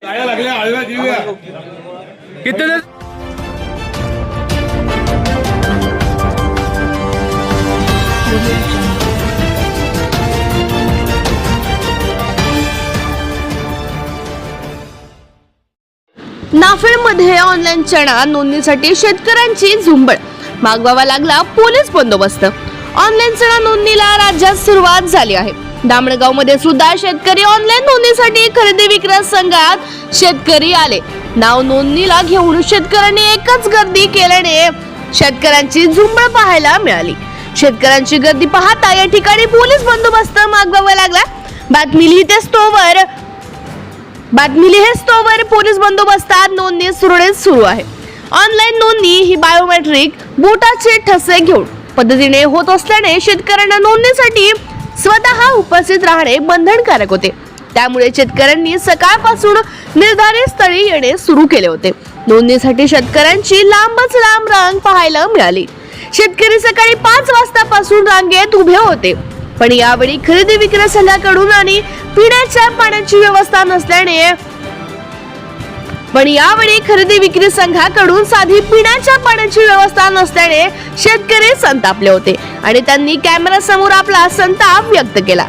नाफेडमध्ये online चणा नोंदणीसाठी शेतकऱ्यांची झुंबड, मागवावा लागला पोलीस बंदोबस्त। ऑनलाईन चणा नोंदणीला राज्यात सुरुवात झाली आहे। दामणगावमध्ये सुद्धा शेतकरी ऑनलाईन नोंदणीसाठी खरेदी विक्री संघात शेतकरी आले। नाव नोंदणीला घेऊन शेतकऱ्यांनी एकच गर्दी केल्याने शेतकऱ्यांची झुंबड पाहायला मिळाली। शेतकऱ्यांची गर्दी पाहता या ठिकाणी पोलीस बंदोबस्त मागवावा लागला। बातमी लिहिस्तोवर पोलीस बंदोबस्तात नोंदणी सुरळीत सुरू आहे। ऑनलाईन नोंदणी ही बायोमेट्रिक बोटाचे ठसे घेऊन पद्धतीने होत असल्याने शेतकऱ्यांना नोंदणीसाठी स्वतः उपस्थित राहणे बंधनकारक होते। त्यामुळे शेतकऱ्यांनी सकाळपासून निर्धारित स्थळी येणे सुरू केले होते। नोंदणीसाठी शेतकऱ्यांची लांबच लांब रांग पाहायला मिळाली। शेतकरी सकाळी 5 वाजतापासून रांगेत उभे होते, पण यावेळी खरेदी विक्री संघाकडून आणि पिण्याच्या पाण्याची व्यवस्था नसल्याने साधी पिण्याच्या पाण्याची व्यवस्था नसल्याने शेतकरी संतापले होते आणि त्यांनी कॅमेरा समोर आपला संताप व्यक्त केला।